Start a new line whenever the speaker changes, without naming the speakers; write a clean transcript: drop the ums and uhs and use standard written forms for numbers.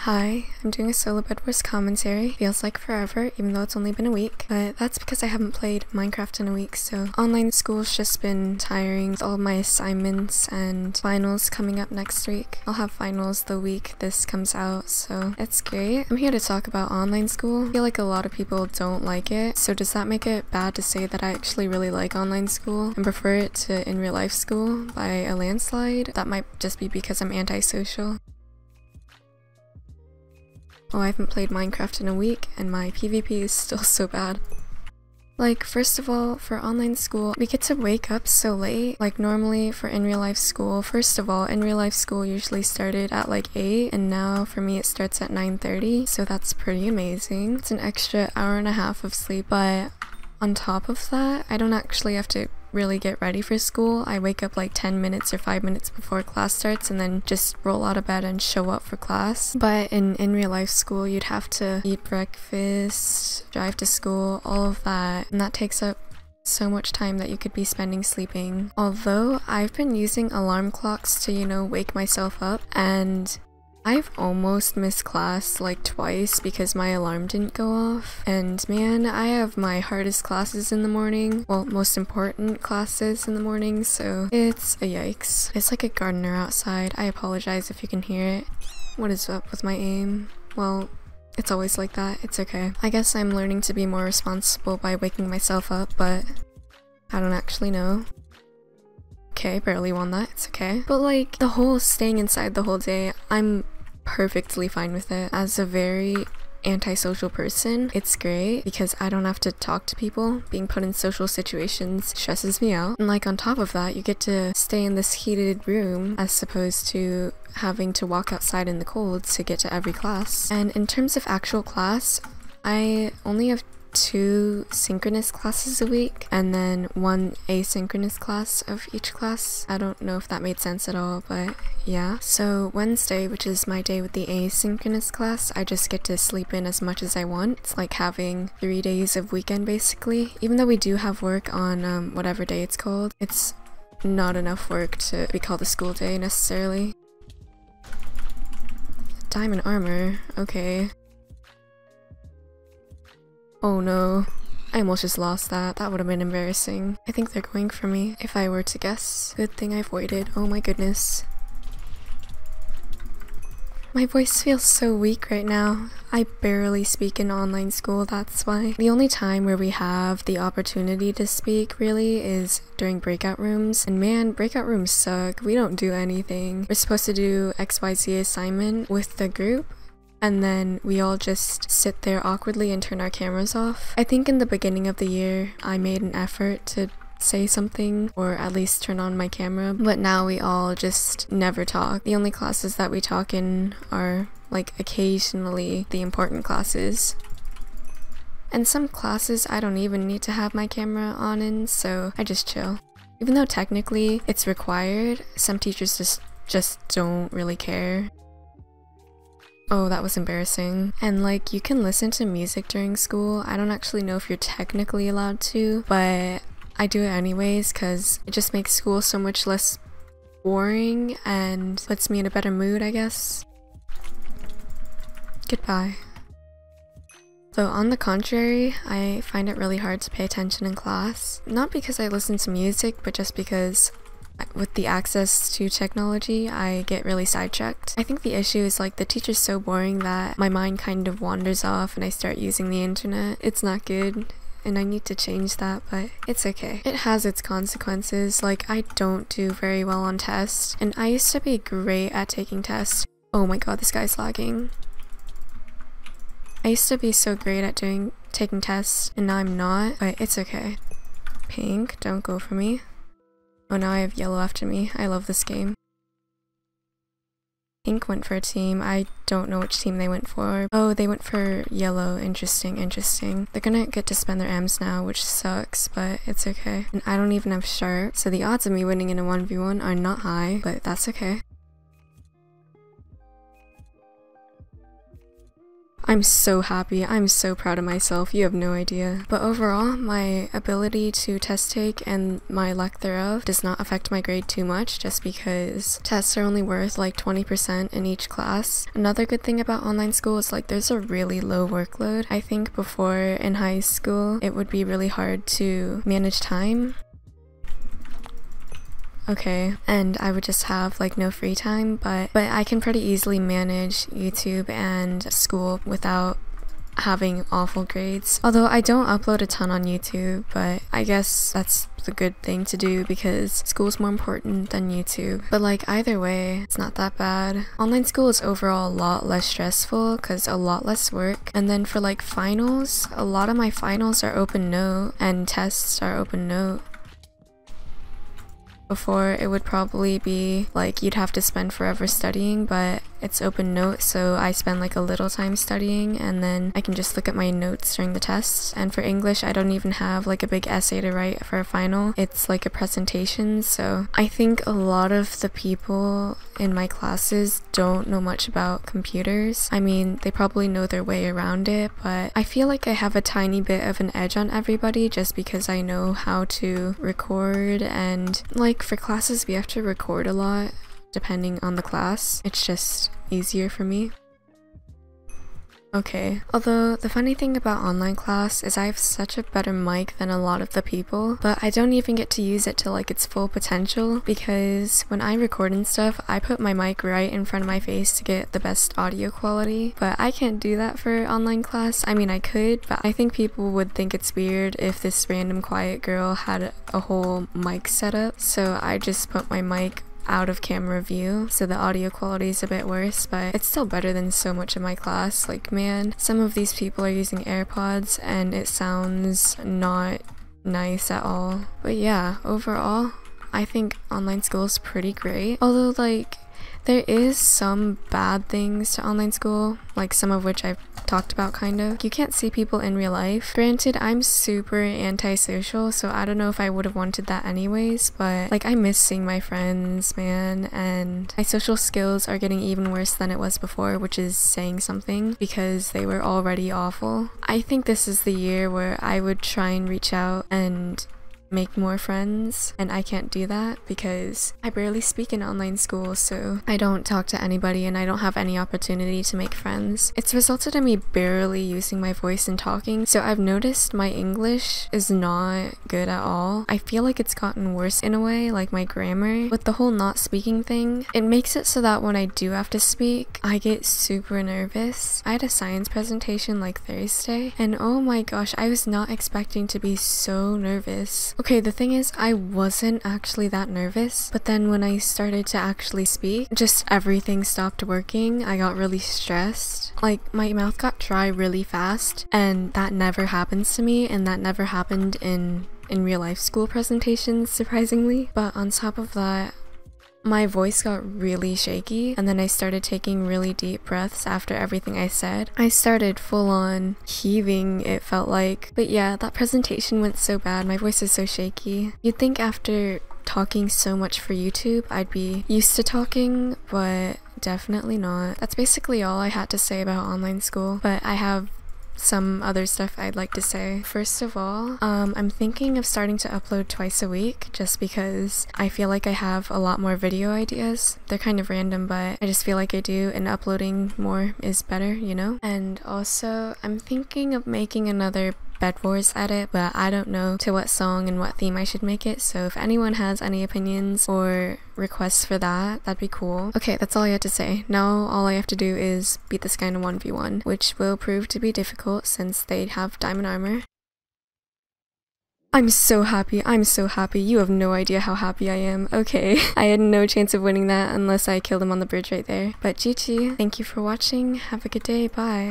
Hi, I'm doing a solo bedwars commentary. Feels like forever, even though it's only been a week, but that's because I haven't played Minecraft in a week, so online school's just been tiring with all my assignments and finals coming up next week. I'll have finals the week this comes out, so it's great. I'm here to talk about online school. I feel like a lot of people don't like it, so does that make it bad to say that I actually really like online school and prefer it to in real life school by a landslide? That might just be because I'm antisocial. Oh, I haven't played Minecraft in a week, and my PvP is still so bad. Like, first of all, for online school, we get to wake up so late. Like, normally for in real life school, first of all, in real life school usually started at like 8, and now for me it starts at 9:30, so that's pretty amazing. It's an extra hour and a half of sleep, but on top of that, I don't actually have to really get ready for school. I wake up like 10 minutes or 5 minutes before class starts and then just roll out of bed and show up for class. But in real life school, you'd have to eat breakfast, drive to school, all of that, and that takes up so much time that you could be spending sleeping. Although I've been using alarm clocks to, wake myself up, and I've almost missed class like twice because my alarm didn't go off. And man, I have my hardest classes in the morning, well, most important classes in the morning, so it's a yikes. It's like a gardener outside. I apologize if you can hear it. What is up with my aim? Well, it's always like that. It's okay. I guess I'm learning to be more responsible by waking myself up, but I don't actually know. Okay, barely won that, it's okay. But like, the whole staying inside the whole day, I'm perfectly fine with it. As a very antisocial person, it's great because I don't have to talk to people. Being put in social situations stresses me out. And like, on top of that, you get to stay in this heated room as opposed to having to walk outside in the cold to get to every class. And in terms of actual class, I only have 2 synchronous classes a week and then 1 asynchronous class of each class. I don't know if that made sense at all, but yeah. So Wednesday, which is my day with the asynchronous class, I just get to sleep in as much as I want. It's like having 3 days of weekend basically. Even though we do have work on whatever day it's called, it's not enough work to be called a school day necessarily. Diamond armor, okay. Oh no, I almost just lost that. That would have been embarrassing. I think they're going for me, if I were to guess. Good thing I've waited. Oh my goodness. My voice feels so weak right now. I barely speak in online school, that's why. The only time where we have the opportunity to speak, really, is during breakout rooms. And man, breakout rooms suck. We don't do anything. We're supposed to do XYZ assignment with the group, and then we all just sit there awkwardly and turn our cameras off. I think in the beginning of the year, I made an effort to say something or at least turn on my camera, but now we all just never talk. The only classes that we talk in are like occasionally the important classes. And some classes I don't even need to have my camera on in, so I just chill. Even though technically it's required, some teachers just don't really care. Oh, that was embarrassing. And like, you can listen to music during school. I don't actually know if you're technically allowed to, but I do it anyways because it just makes school so much less boring and puts me in a better mood, I guess. Goodbye. Though on the contrary, I find it really hard to pay attention in class. Not because I listen to music, but just because with the access to technology, I get really sidetracked. I think the issue is like the teacher's so boring that my mind kind of wanders off and I start using the internet. It's not good and I need to change that, but it's okay. It has its consequences. Like, I don't do very well on tests, and I used to be great at taking tests. Oh my god, this guy's lagging. I used to be so great at taking tests, and now I'm not, but it's okay. Pink, don't go for me. Oh, now I have yellow after me. I love this game. Pink went for a team. I don't know which team they went for. Oh, they went for yellow. Interesting, interesting. They're gonna get to spend their Ms now, which sucks, but it's okay. And I don't even have sharp, so the odds of me winning in a 1v1 are not high, but that's okay. I'm so happy. I'm so proud of myself. You have no idea. But overall, my ability to test take and my lack thereof does not affect my grade too much, just because tests are only worth like 20% in each class. Another good thing about online school is like there's a really low workload. I think before in high school, it would be really hard to manage time. Okay, and I would just have like no free time, but I can pretty easily manage YouTube and school without having awful grades. Although I don't upload a ton on YouTube, but I guess that's the good thing to do because school's more important than YouTube. But like either way, it's not that bad. Online school is overall a lot less stressful because a lot less work. And then for like finals, a lot of my finals are open note and tests are open note. Before, it would probably be like you'd have to spend forever studying, but it's open note, so I spend like a little time studying and then I can just look at my notes during the tests. And for English, I don't even have like a big essay to write for a final. It's like a presentation, so I think a lot of the people in my classes don't know much about computers. I mean, they probably know their way around it, but I feel like I have a tiny bit of an edge on everybody just because I know how to record, and like for classes we have to record a lot depending on the class. It's just easier for me. Okay, although the funny thing about online class is I have such a better mic than a lot of the people, but I don't even get to use it to like its full potential because when I record and stuff, I put my mic right in front of my face to get the best audio quality, but I can't do that for online class. I mean, I could, but I think people would think it's weird if this random quiet girl had a whole mic setup, so I just put my mic out of camera view, so the audio quality is a bit worse, but it's still better than so much of my class. Like, man, some of these people are using AirPods and it sounds not nice at all. But yeah, overall, I think online school is pretty great. Although, like, there is some bad things to online school, like some of which I've talked about kind of. You can't see people in real life. Granted, I'm super antisocial, so I don't know if I would have wanted that anyways, but like I miss seeing my friends, man, and my social skills are getting even worse than it was before, which is saying something because they were already awful. I think this is the year where I would try and reach out and make more friends, and I can't do that because I barely speak in online school, so I don't talk to anybody and I don't have any opportunity to make friends. It's resulted in me barely using my voice and talking, so I've noticed my English is not good at all. I feel like it's gotten worse in a way, like my grammar. With the whole not speaking thing, it makes it so that when I do have to speak, I get super nervous. I had a science presentation like Thursday, and oh my gosh, I was not expecting to be so nervous. Okay, the thing is, I wasn't actually that nervous, but then when I started to actually speak, just everything stopped working. I got really stressed. Like, my mouth got dry really fast, and that never happens to me, and that never happened in real life school presentations, surprisingly. But on top of that, my voice got really shaky, and then I started taking really deep breaths after everything I said. I started full on heaving, it felt like. But yeah, that presentation went so bad, my voice is so shaky. You'd think after talking so much for YouTube, I'd be used to talking, but definitely not. That's basically all I had to say about online school, but I have some other stuff I'd like to say. First of all, I'm thinking of starting to upload twice a week just because I feel like I have a lot more video ideas. They're kind of random, but I just feel like I do, and uploading more is better, you know? And also, I'm thinking of making another bedwars edit, but I don't know to what song and what theme I should make it, so if anyone has any opinions or requests for that, that'd be cool. Okay, that's all I had to say. Now all I have to do is beat this guy in a 1v1, which will prove to be difficult since they have diamond armor. I'm so happy, you have no idea how happy I am. Okay, I had no chance of winning that unless I killed him on the bridge right there. But GG, thank you for watching, have a good day, bye.